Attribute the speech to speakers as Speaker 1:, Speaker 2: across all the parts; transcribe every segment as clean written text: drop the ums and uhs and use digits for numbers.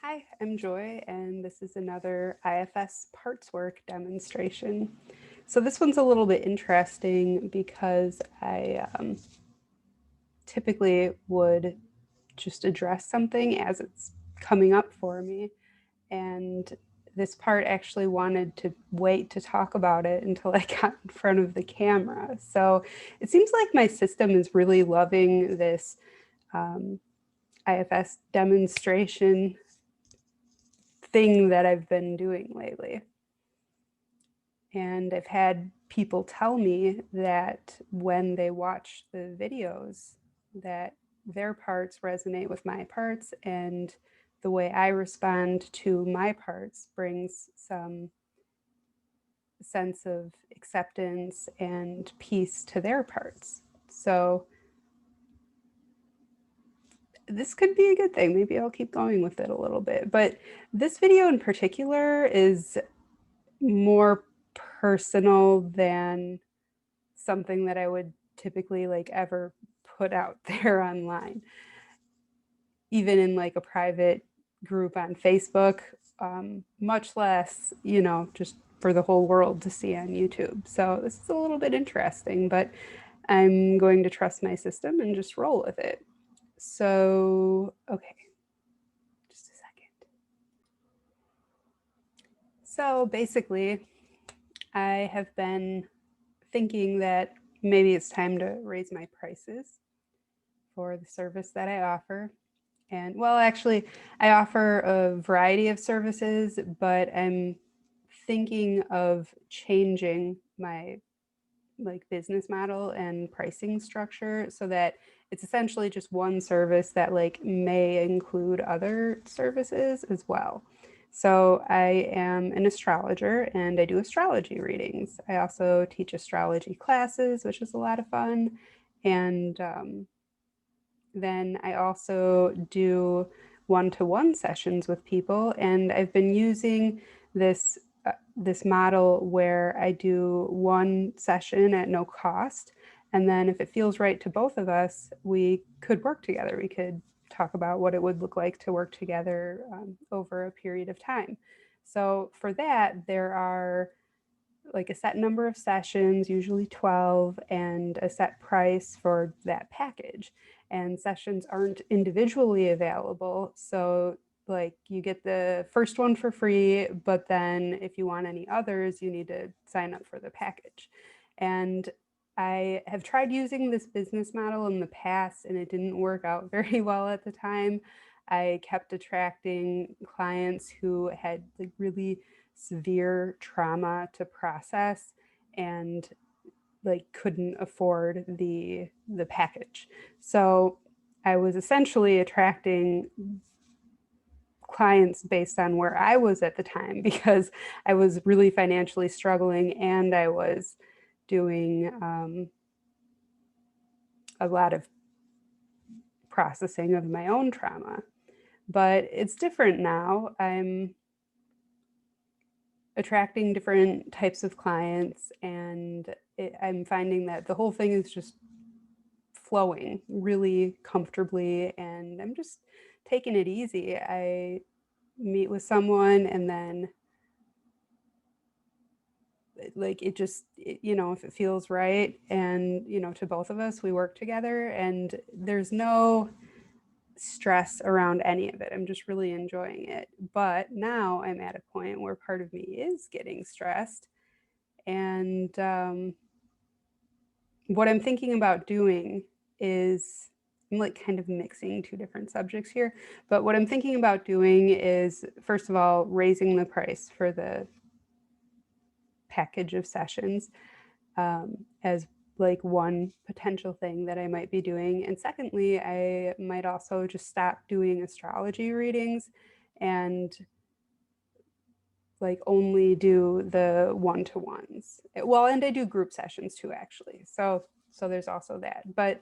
Speaker 1: Hi, I'm Joy, and this is another IFS parts work demonstration. So this one's a little bit interesting because I typically would just address something as it's coming up for me. And this part actually wanted to wait to talk about it until I got in front of the camera. So it seems like my system is really loving this IFS demonstration thing that I've been doing lately. And I've had people tell me that when they watch the videos that their parts resonate with my parts, and the way I respond to my parts brings some sense of acceptance and peace to their parts. So this could be a good thing. Maybe I'll keep going with it a little bit. But this video in particular is more personal than something that I would typically ever put out there online, even in like a private group on Facebook, much less, just for the whole world to see on YouTube. So this is a little bit interesting, but I'm going to trust my system and just roll with it. So, okay, just a second. So basically, I have been thinking that maybe it's time to raise my prices for the service that I offer. And well, actually, I offer a variety of services, but I'm thinking of changing my business model and pricing structure so that it's essentially just one service that may include other services as well. So I am an astrologer and I do astrology readings. I also teach astrology classes, which is a lot of fun. And then I also do one-to-one sessions with people, and I've been using this model where I do one session at no cost, and then if it feels right to both of us, we could work together. We could talk about what it would look like to work together over a period of time. So for that, there are like a set number of sessions, usually 12, and a set price for that package. And sessions aren't individually available. So you get the first one for free, but then if you want any others, you need to sign up for the package. And I have tried using this business model in the past and it didn't work out very well at the time. I kept attracting clients who had really severe trauma to process and couldn't afford the package. So I was essentially attracting clients based on where I was at the time because I was really financially struggling and I was doing a lot of processing of my own trauma. But it's different now. I'm attracting different types of clients, and I'm finding that the whole thing is just flowing really comfortably, and I'm just taking it easy. I meet with someone and then if it feels right and to both of us, we work together and there's no stress around any of it. I'm just really enjoying it. But now I'm at a point where part of me is getting stressed. And what I'm thinking about doing is I'm kind of mixing two different subjects here. But what I'm thinking about doing is, first of all, raising the price for the package of sessions as one potential thing that I might be doing. And secondly, I might also just stop doing astrology readings and only do the one-to-ones. Well, and I do group sessions too, actually. So there's also that. But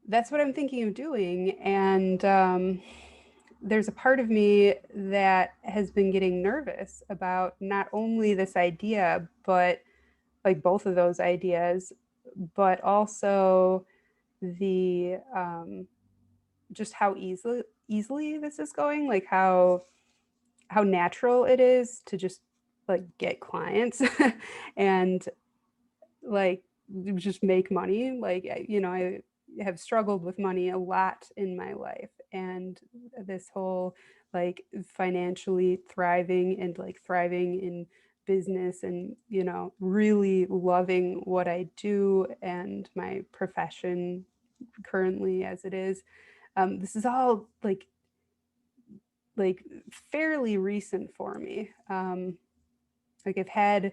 Speaker 1: that's what I'm thinking of doing. And there's a part of me that has been getting nervous about not only this idea, but both of those ideas, but also the just how easily this is going, like how natural it is to just like get clients and like just make money. Like, I have struggled with money a lot in my life, and this whole like financially thriving and like thriving in business and, really loving what I do and my profession currently as it is. This is all like fairly recent for me. Like I've had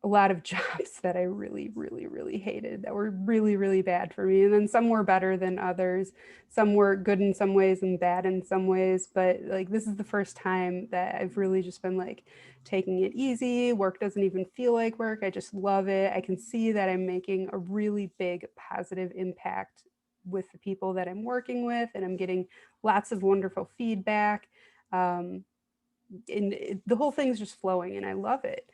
Speaker 1: a lot of jobs that I really, really, really hated, that were really, really bad for me. And then some were better than others. Some were good in some ways and bad in some ways. But like, this is the first time that I've really just been like taking it easy. Work doesn't even feel like work. I just love it. I can see that I'm making a really big positive impact with the people that I'm working with, and I'm getting lots of wonderful feedback. And the whole thing's just flowing, and I love it.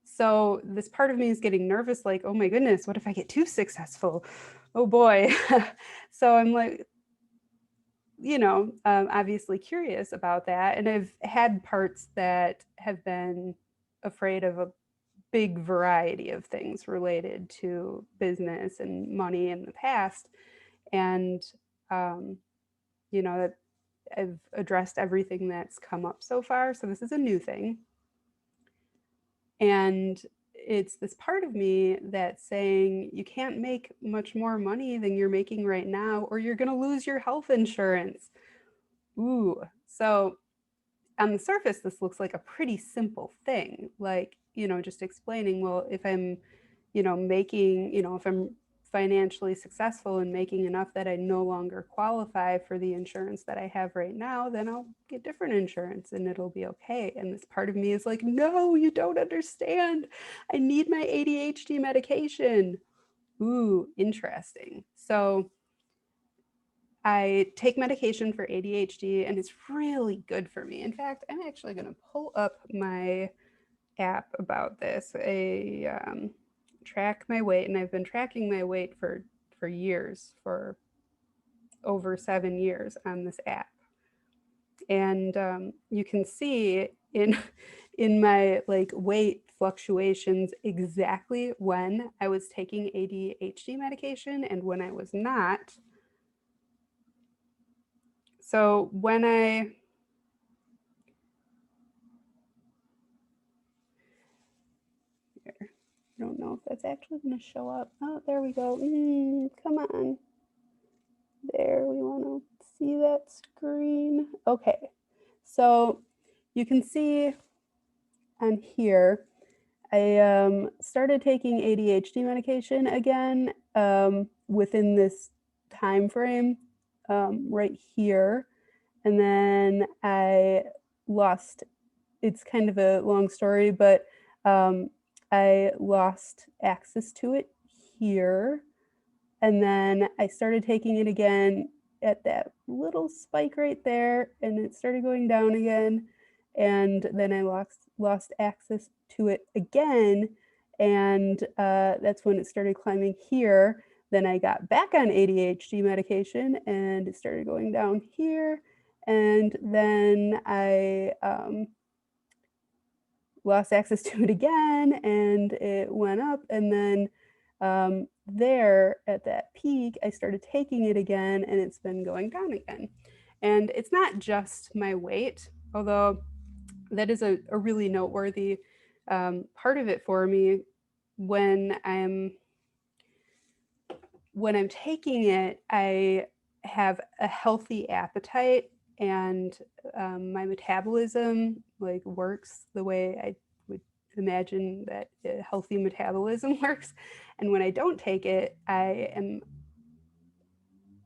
Speaker 1: So this part of me is getting nervous, like, oh my goodness, what if I get too successful? Oh boy. So I'm like, obviously curious about that. And I've had parts that have been afraid of a big variety of things related to business and money in the past. And, um, that I've addressed everything that's come up so far. So this is a new thing. And it's this part of me that's saying you can't make much more money than you're making right now, or you're going to lose your health insurance. Ooh. So on the surface, this looks like a pretty simple thing. Like, just explaining, well, if I'm, making, if I'm financially successful and making enough that I no longer qualify for the insurance that I have right now, then I'll get different insurance and it'll be okay. And this part of me is like, no, you don't understand. I need my ADHD medication. Ooh, interesting. So I take medication for ADHD and it's really good for me. In fact, I'm actually going to pull up my app about this. I track my weight, and I've been tracking my weight for years, for over 7 years on this app. And you can see in in my like weight fluctuations exactly when I was taking ADHD medication and when I was not. So when I don't know if that's actually going to show up. Oh, there we go. Come on. There, we want to see that screen. Okay, so you can see on here, I started taking ADHD medication again within this time frame right here. And then I lost, it's kind of a long story, but I lost access to it here. And then I started taking it again at that little spike right there, and it started going down again. And then I lost access to it again, and that's when it started climbing here. Then I got back on ADHD medication, and it started going down here. And then I lost access to it again, and it went up, and then there at that peak, I started taking it again, and it's been going down again. And it's not just my weight, although that is a really noteworthy part of it for me. When I'm taking it, I have a healthy appetite, and my metabolism like works the way I would imagine that a healthy metabolism works. And when I don't take it, I am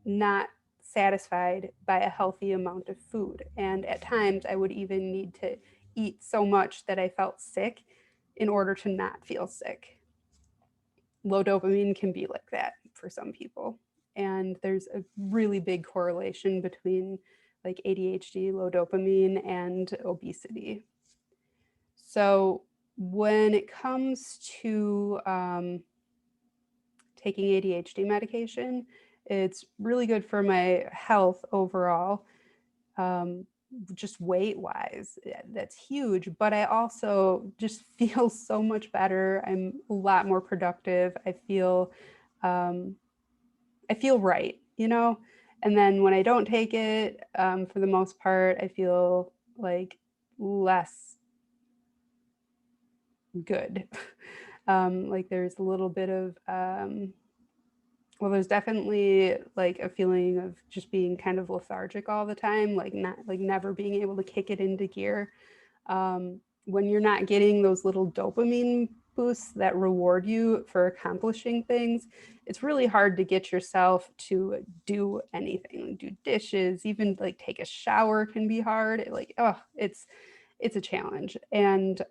Speaker 1: not satisfied by a healthy amount of food. And at times I would even need to eat so much that I felt sick in order to not feel sick. Low dopamine can be like that for some people. And there's a really big correlation between like ADHD, low dopamine, and obesity. So when it comes to taking ADHD medication, It's really good for my health overall, just weight wise. That's huge. But I also just feel so much better. I'm a lot more productive. Um, I feel right, you know? And then when I don't take it, for the most part, I feel like less good. Like there's a little bit of, well, there's definitely like a feeling of just being kind of lethargic all the time, like not like never being able to kick it into gear. When you're not getting those little dopamine boosts that reward you for accomplishing things, it's really hard to get yourself to do anything, like do dishes, even like take a shower can be hard. Like, oh, it's a challenge. And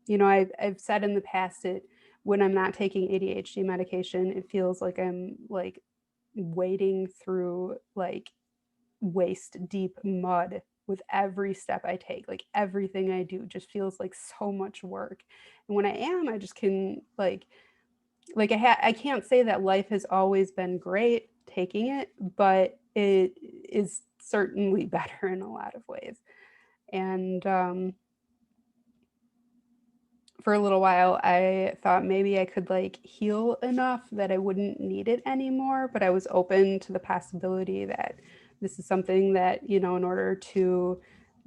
Speaker 1: you know, I've said in the past that when I'm not taking ADHD medication, it feels like I'm like wading through like waist deep mud with every step I take. Like everything I do just feels like so much work. And when I am, I just can I can't say that life has always been great taking it, but it is certainly better in a lot of ways. And for a little while, I thought maybe I could like heal enough that I wouldn't need it anymore, but I was open to the possibility that this is something that, you know, in order to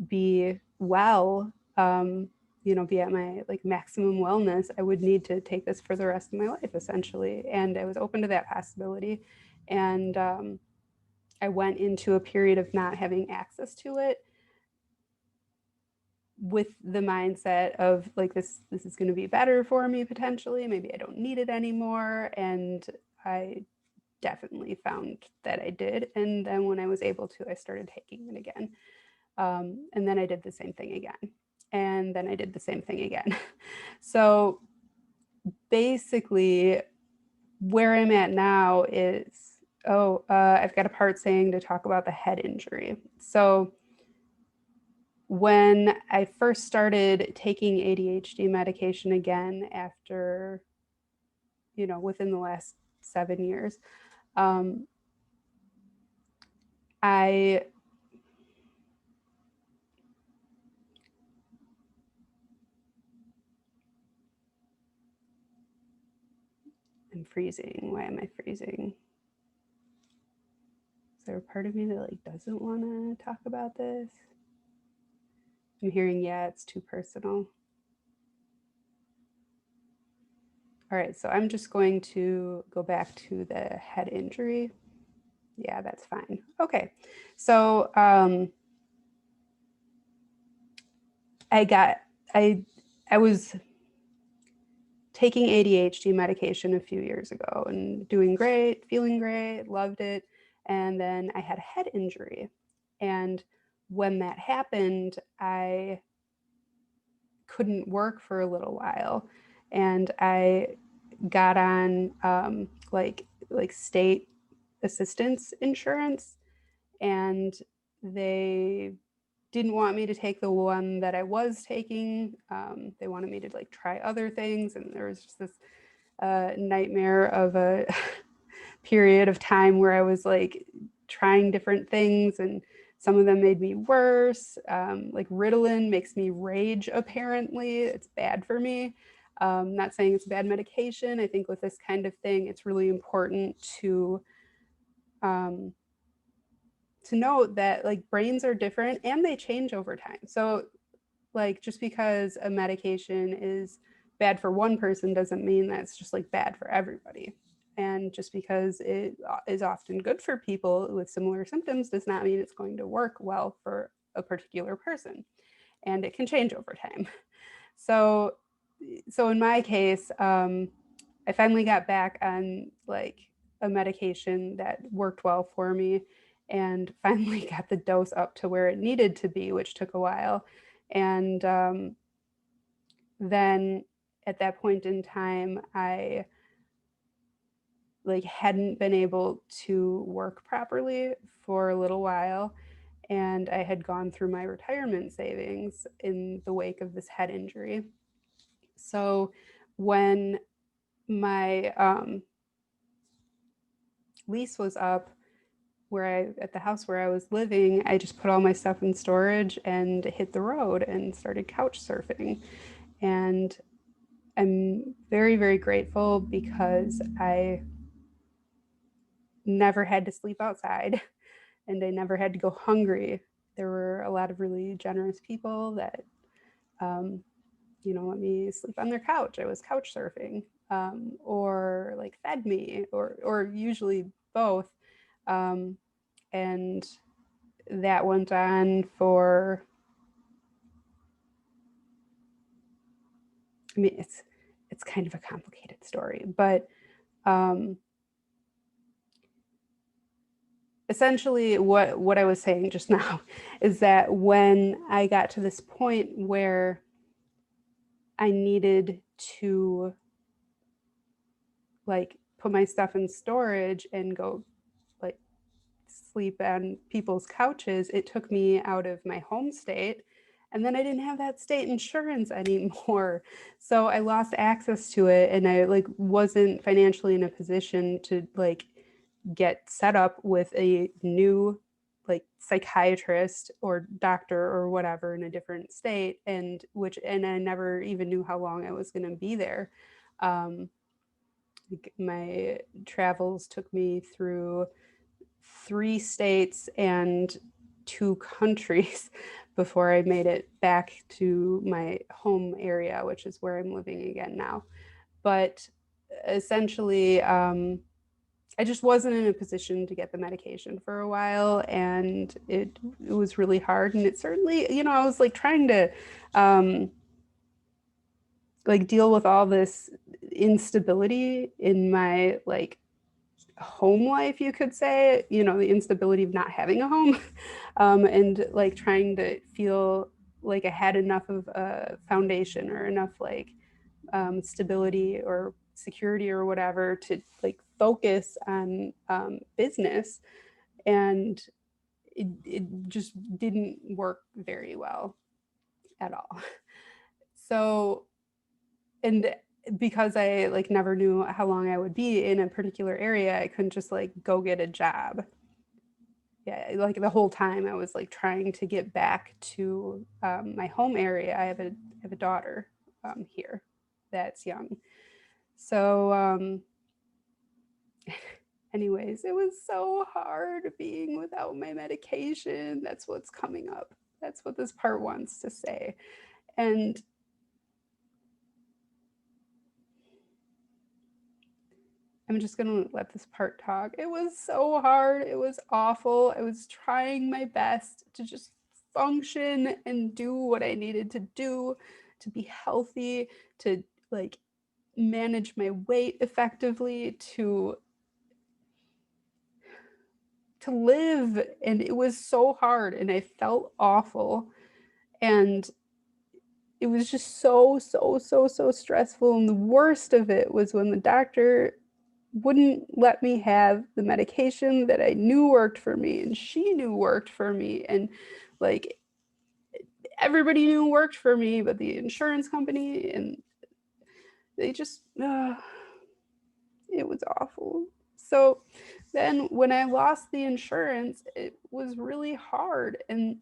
Speaker 1: be well, you know, be at my like maximum wellness, I would need to take this for the rest of my life essentially. And I was open to that possibility. And I went into a period of not having access to it with the mindset of like this is going to be better for me potentially, maybe I don't need it anymore. And I definitely found that I did. And then when I was able to, I started taking it again. And then I did the same thing again, and then I did the same thing again. So basically where I'm at now is, I've got a part saying to talk about the head injury. So when I first started taking ADHD medication again after, you know, within the last 7 years, um, I am freezing. Why am I freezing? Is there a part of me that like doesn't want to talk about this? I'm hearing, yeah, it's too personal. All right, so I'm just going to go back to the head injury. Yeah, that's fine. Okay, so I got I was taking ADHD medication a few years ago and doing great, feeling great, loved it, and then I had a head injury, and when that happened, I couldn't work for a little while, and I got on like state assistance insurance, and they didn't want me to take the one that I was taking. They wanted me to like try other things, and there was just this nightmare of a period of time where I was like trying different things, and some of them made me worse. Like Ritalin makes me rage, apparently. It's bad for me. Not saying it's a bad medication. I think with this kind of thing, it's really important um, to note that like brains are different and they change over time. So like just because a medication is bad for one person doesn't mean that it's just like bad for everybody. And just because it is often good for people with similar symptoms does not mean it's going to work well for a particular person. And it can change over time. So, so in my case, I finally got back on like a medication that worked well for me, and finally got the dose up to where it needed to be, which took a while. And then at that point in time, I like hadn't been able to work properly for a little while, and I had gone through my retirement savings in the wake of this head injury. So when my lease was up, at the house where I was living, I just put all my stuff in storage and hit the road and started couch surfing. And I'm very, very grateful because I never had to sleep outside and I never had to go hungry. There were a lot of really generous people that, let me sleep on their couch. I was couch surfing, or like fed me, or usually both. And that went on for, I mean, it's kind of a complicated story, but essentially what I was saying just now is that when I got to this point where I needed to like put my stuff in storage and go like sleep on people's couches, it took me out of my home state. And then I didn't have that state insurance anymore. So I lost access to it, and I like wasn't financially in a position to like get set up with a new like psychiatrist or doctor or whatever in a different state, and I never even knew how long I was going to be there. My travels took me through 3 states and 2 countries before I made it back to my home area, which is where I'm living again now. But essentially, I just wasn't in a position to get the medication for a while, and it was really hard. And it certainly, I was like trying to like deal with all this instability in my like home life, you could say, the instability of not having a home, and like trying to feel like I had enough of a foundation or enough like stability or security or whatever to like focus on business. And it just didn't work very well at all. So, and because I like never knew how long I would be in a particular area, I couldn't just like go get a job. Yeah, like the whole time I was like trying to get back to my home area. I have a daughter here that's young. So anyways, it was so hard being without my medication. That's what's coming up. That's what this part wants to say. And I'm just going to let this part talk. It was so hard. It was awful. I was trying my best to just function and do what I needed to do to be healthy, to like manage my weight effectively, to live. And it was so hard and I felt awful. And it was just so stressful. And the worst of it was when the doctor wouldn't let me have the medication that I knew worked for me and she knew worked for me, and like everybody knew worked for me but the insurance company, and they just it was awful. So then when I lost the insurance, it was really hard, and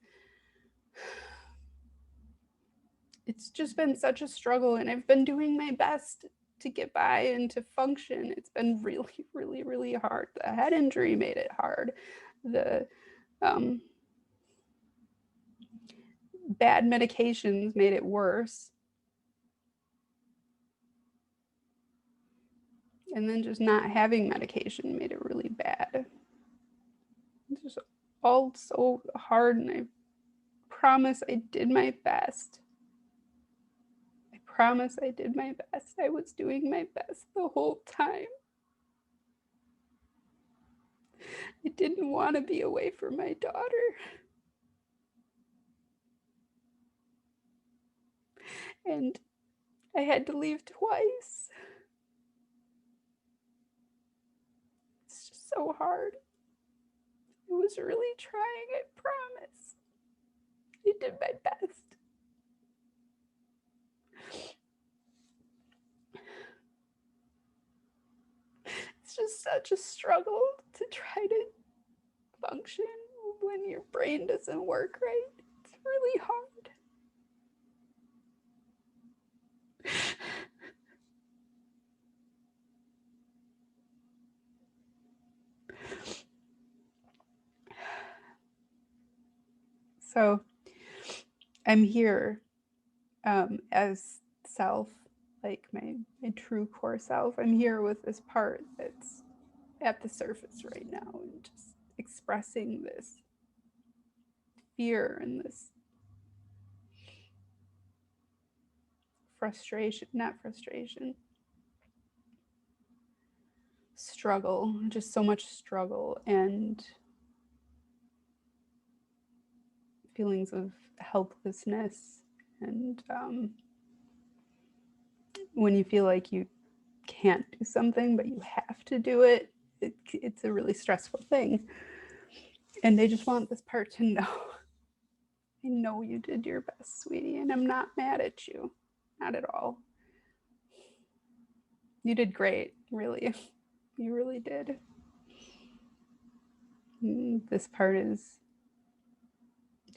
Speaker 1: it's just been such a struggle, and I've been doing my best to get by and to function. It's been really hard. The head injury made it hard. The bad medications made it worse. And then just not having medication made it really bad. It's just all so hard, and I promise I did my best. I promise I did my best. I was doing my best the whole time. I didn't want to be away from my daughter. And I had to leave twice. It's just so hard. I was really trying, I promise. I did my best. It's just such a struggle to try to function when your brain doesn't work right. It's really hard. So I'm here as self, like my true core self. I'm here with this part that's at the surface right now and just expressing this fear and this frustration, not frustration, struggle, just so much struggle and feelings of helplessness. And when you feel like you can't do something, but you have to do it, it's a really stressful thing. And they just want this part to know, I know you did your best, sweetie, and I'm not mad at you. Not at all. You did great, really. You really did. This part is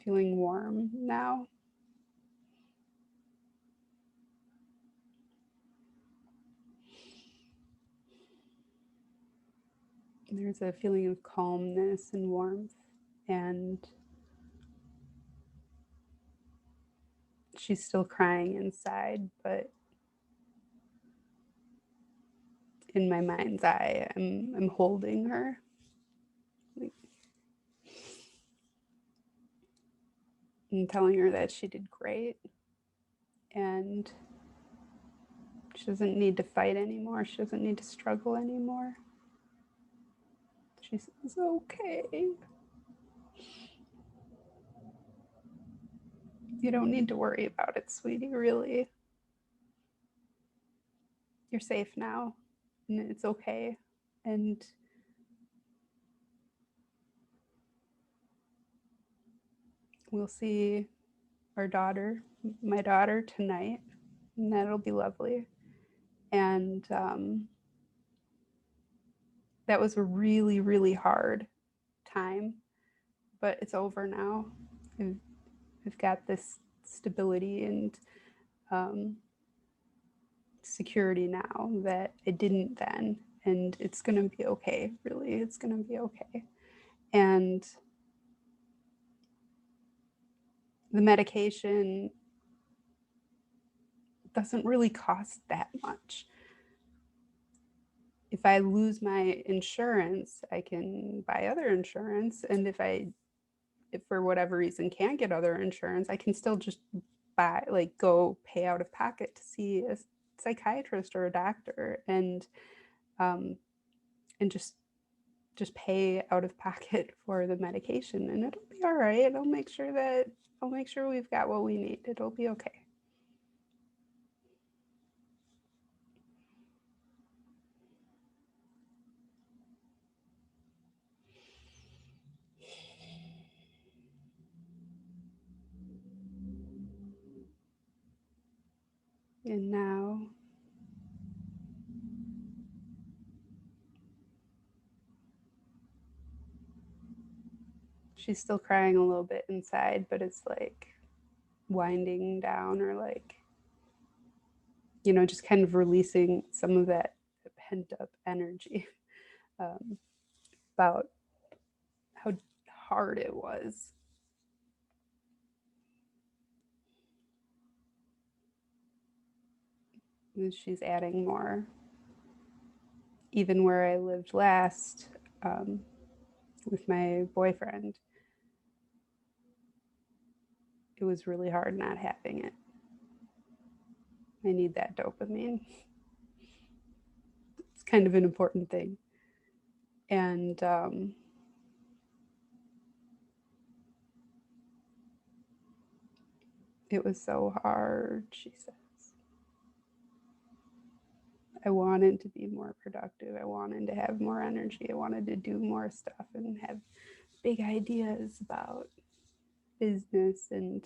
Speaker 1: feeling warm now. There's a feeling of calmness and warmth, and she's still crying inside, but in my mind's eye, I'm holding her. And telling her that she did great and she doesn't need to fight anymore. She doesn't need to struggle anymore. She says, okay. You don't need to worry about it, sweetie, really. You're safe now, and it's okay. And we'll see our daughter, my daughter, tonight, and that'll be lovely. And that was a really, really hard time, but it's over now. I've got this stability and security now that I didn't then, and it's gonna be okay. Really, it's gonna be okay. And the medication doesn't really cost that much. If I lose my insurance, I can buy other insurance, and if for whatever reason can't get other insurance, I can still just buy, like, go pay out of pocket to see a psychiatrist or a doctor, and just pay out of pocket for the medication, and it'll be all right. I'll make sure we've got what we need. It'll be okay. And now she's still crying a little bit inside, but it's like winding down, or like, just kind of releasing some of that pent up energy about how hard it was. And she's adding more. Even where I lived last, with my boyfriend, it was really hard not having it. I need that dopamine. It's kind of an important thing. And it was so hard, she says. I wanted to be more productive. I wanted to have more energy. I wanted to do more stuff and have big ideas about business and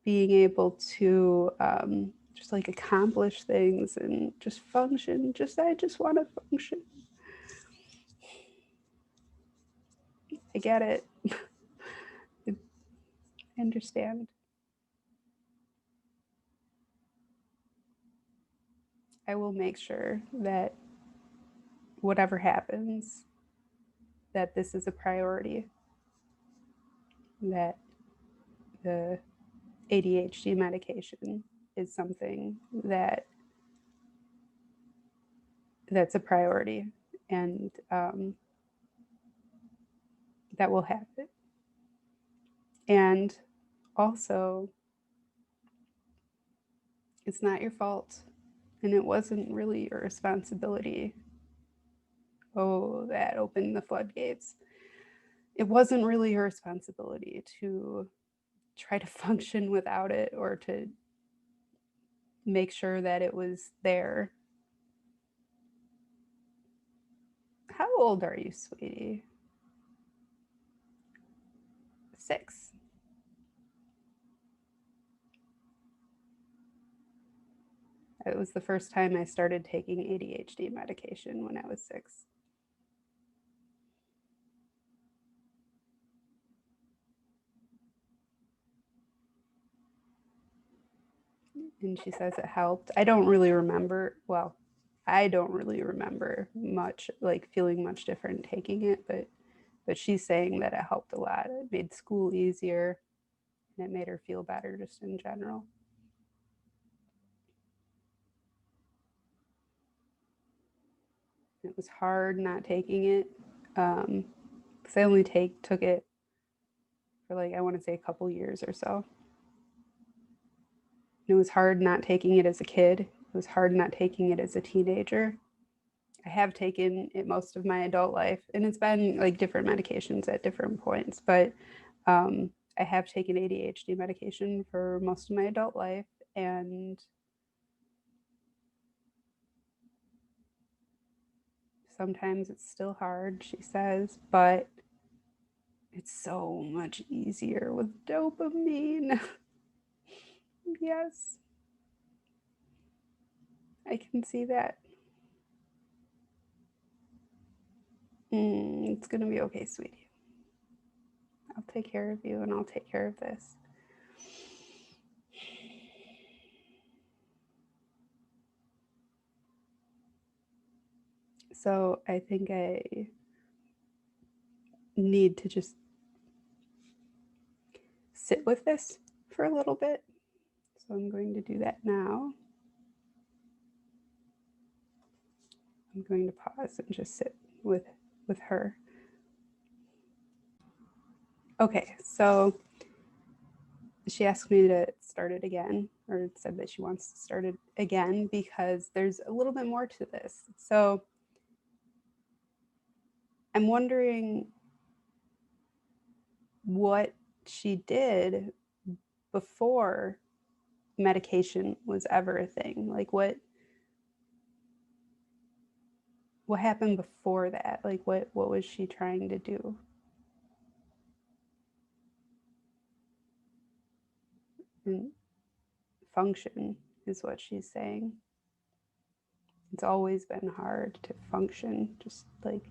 Speaker 1: being able to just like accomplish things and just function. I just want to function. I get it. I understand. I will make sure that whatever happens, that this is a priority, that the ADHD medication is something that's a priority, and that will happen. And also, it's not your fault, and it wasn't really your responsibility. Oh, that opened the floodgates. It wasn't really your responsibility to try to function without it or to make sure that it was there. How old are you, sweetie? 6. It was the first time I started taking ADHD medication when I was 6. And she says it helped. I don't really remember. Well, I don't really remember much, like feeling much different taking it, but she's saying that it helped a lot. It made school easier, and it made her feel better just in general. It was hard not taking it, because I only took it for, like, I want to say a couple years or so. It was hard not taking it as a kid. It was hard not taking it as a teenager. I have taken it most of my adult life, and it's been like different medications at different points, but I have taken ADHD medication for most of my adult life, and sometimes it's still hard, she says, but it's so much easier with dopamine. Yes, I can see that. It's going to be okay, sweetie. I'll take care of you, and I'll take care of this. So I think I need to just sit with this for a little bit. So I'm going to do that now. I'm going to pause and just sit with her. Okay, so she asked me to start it again, or said that she wants to start it again because there's a little bit more to this. So I'm wondering what she did before medication was ever a thing. Like what happened before that? Like what was she trying to do? And function is what she's saying. It's always been hard to function, just like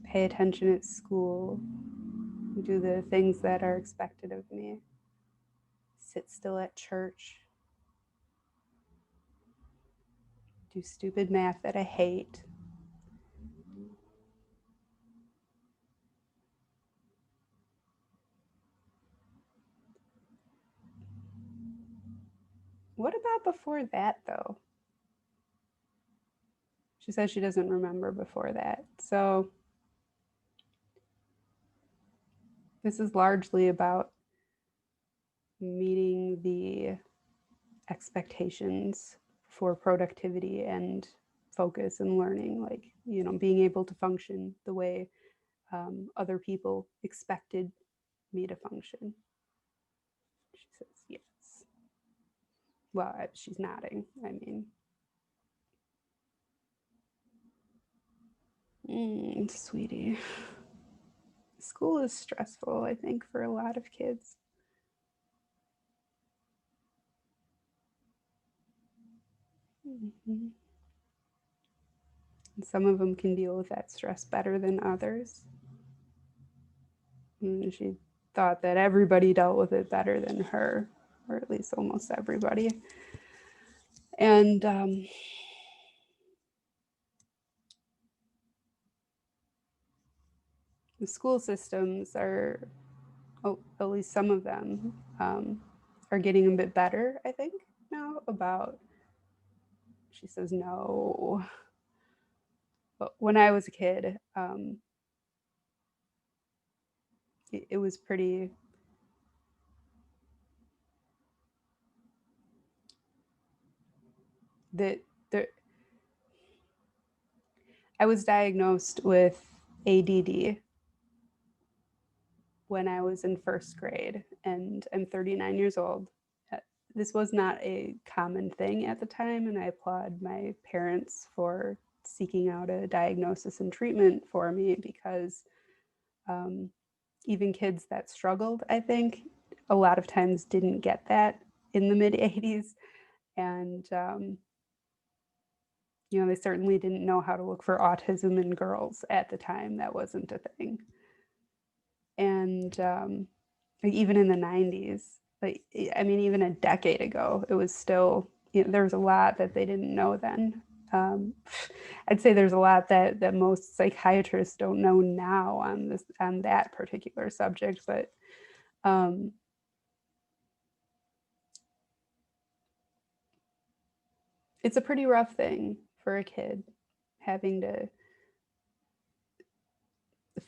Speaker 1: pay attention at school, do the things that are expected of me, sit still at church, do stupid math that I hate. What about before that, though? She says she doesn't remember before that. So this is largely about meeting the expectations for productivity and focus and learning, like, being able to function the way other people expected me to function. She says yes. Well, she's nodding. I mean, sweetie. School is stressful, I think, for a lot of kids. Mm-hmm. Some of them can deal with that stress better than others. And she thought that everybody dealt with it better than her, or at least almost everybody. And the school systems are, oh, at least some of them, are getting a bit better, I think, now about, she says no. But when I was a kid, it was pretty, that there, I was diagnosed with ADD when I was in first grade, and I'm 39 years old. This was not a common thing at the time, and I applaud my parents for seeking out a diagnosis and treatment for me, because even kids that struggled, I think, a lot of times didn't get that in the mid 80s. And, they certainly didn't know how to look for autism in girls at the time. That wasn't a thing. And like even in the 90s, like, I mean, even a decade ago, it was still, there was a lot that they didn't know then. I'd say there's a lot that most psychiatrists don't know now on that particular subject, but it's a pretty rough thing for a kid, having to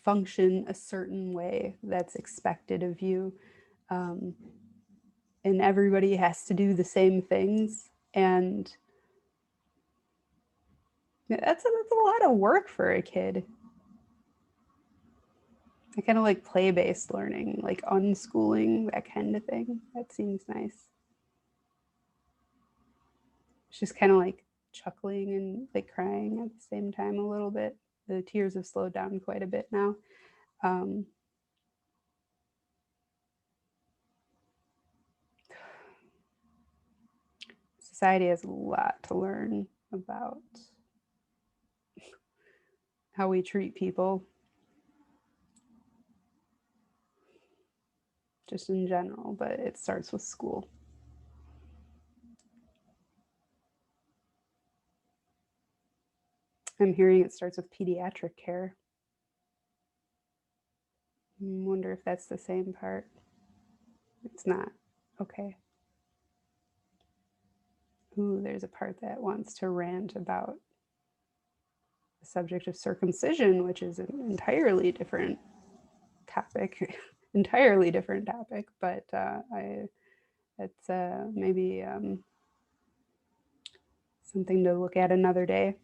Speaker 1: function a certain way that's expected of you. Um, and everybody has to do the same things. And that's a lot of work for a kid. I kind of like play-based learning, like unschooling, that kind of thing. That seems nice. It's just kind of like chuckling and like crying at the same time a little bit. The tears have slowed down quite a bit now. Um, Society has a lot to learn about how we treat people, just in general, but it starts with school. I'm hearing it starts with pediatric care. I wonder if that's the same part. It's not. Okay. Ooh, there's a part that wants to rant about the subject of circumcision, which is an entirely different topic. Entirely different topic, but it's maybe something to look at another day.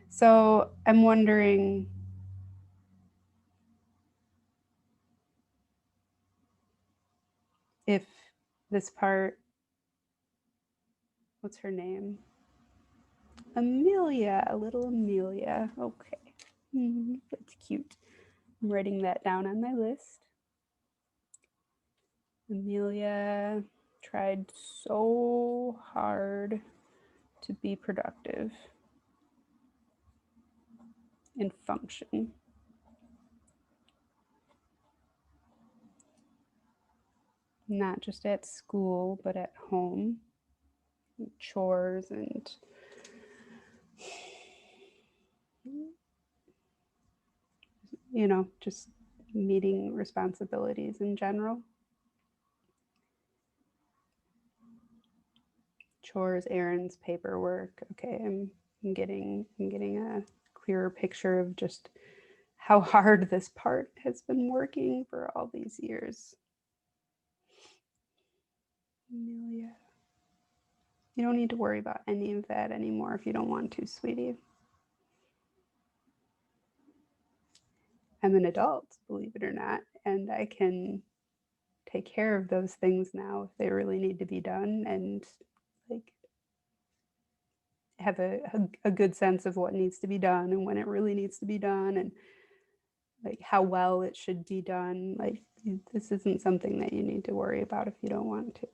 Speaker 1: So I'm wondering if this part, what's her name? Amelia, a little Amelia. Okay. That's cute. I'm writing that down on my list. Amelia tried so hard to be productive and function. Not just at school, but at home. Chores and just meeting responsibilities in general. Chores, errands, paperwork. Okay, I'm getting a clearer picture of just how hard this part has been working for all these years. Amelia. You don't need to worry about any of that anymore if you don't want to, sweetie. I'm an adult, believe it or not, and I can take care of those things now if they really need to be done, and like have a good sense of what needs to be done and when it really needs to be done. And like how well it should be done. Like this isn't something that you need to worry about if you don't want to.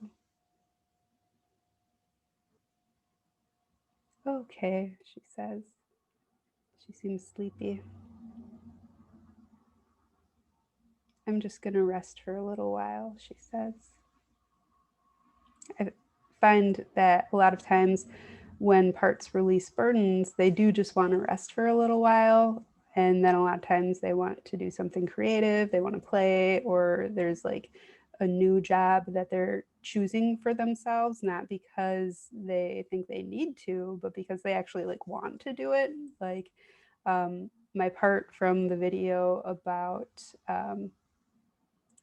Speaker 1: Okay, she says. She seems sleepy. I'm just gonna rest for a little while, she says. I find that a lot of times when parts release burdens, they do just want to rest for a little while. And then a lot of times they want to do something creative, they want to play, or there's like a new job that they're choosing for themselves, not because they think they need to, but because they actually like want to do it. Like my part from the video about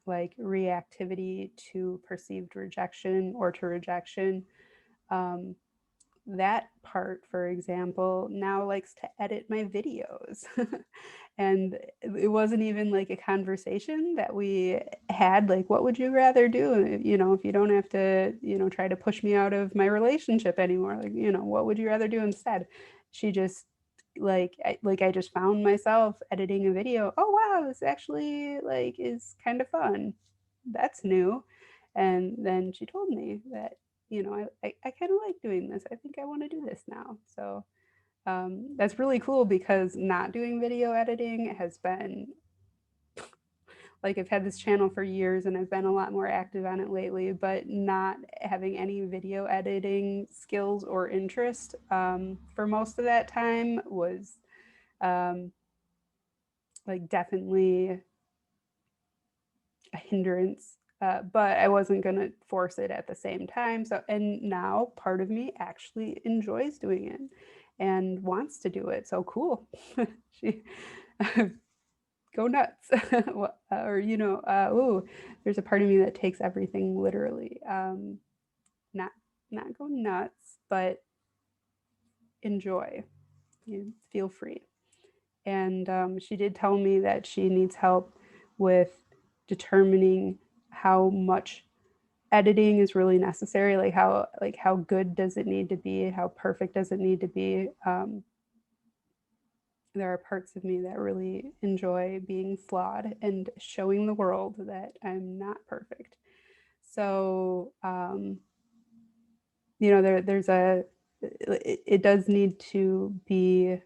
Speaker 1: like reactivity to perceived rejection or to rejection, um, that part, for example, now likes to edit my videos. And it wasn't even like a conversation that we had, like, what would you rather do? You know, if you don't have to, you know, try to push me out of my relationship anymore, like, you know, what would you rather do instead? She just I just found myself editing a video. Oh wow, this actually like is kind of fun. That's new. And then she told me that, you know, I kind of like doing this. I think I want to do this now. So that's really cool because not doing video editing has been like I've had this channel for years and I've been a lot more active on it lately, but not having any video editing skills or interest for most of that time was um, like definitely a hindrance. But I wasn't going to force it at the same time. So, and now part of me actually enjoys doing it and wants to do it. So cool. She go nuts. Or, you know, ooh, there's a part of me that takes everything literally. Not, not go nuts, but enjoy. You feel free. And she did tell me that she needs help with determining how much editing is really necessary, like how good does it need to be, how perfect does it need to be. There are parts of me that really enjoy being flawed and showing the world that I'm not perfect. So you know, there's a it does need to be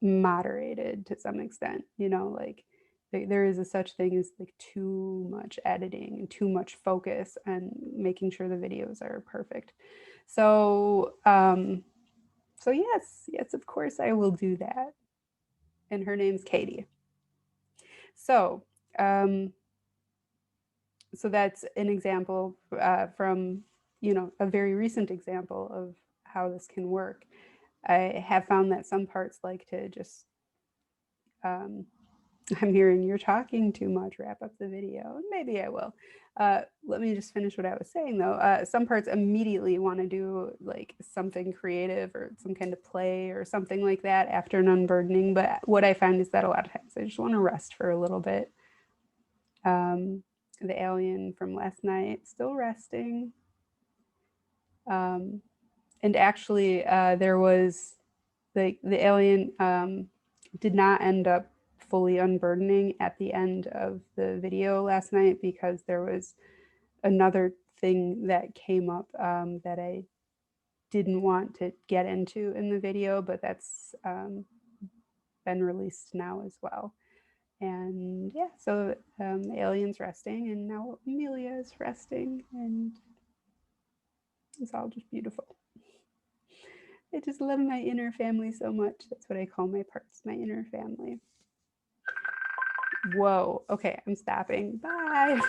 Speaker 1: moderated to some extent, you know, like there is a such thing as like too much editing and too much focus and making sure the videos are perfect. So so yes, of course I will do that. And her name's Katie. So um so that's an example from, you know, a very recent example of how this can work. I have found that some parts like to just I'm hearing you're talking too much, wrap up the video. Maybe I will. Let me just finish what I was saying though. Some parts immediately want to do like something creative or some kind of play or something like that after an unburdening. But what I find is that a lot of times I just want to rest for a little bit. The alien from last night, still resting. And actually, there was the alien did not end up fully unburdening at the end of the video last night because there was another thing that came up that I didn't want to get into in the video, but that's been released now as well. And yeah, so the alien's resting, and now Amelia is resting, and it's all just beautiful. I just love my inner family so much. That's what I call my parts, my inner family. Whoa. Okay, I'm stopping. Bye.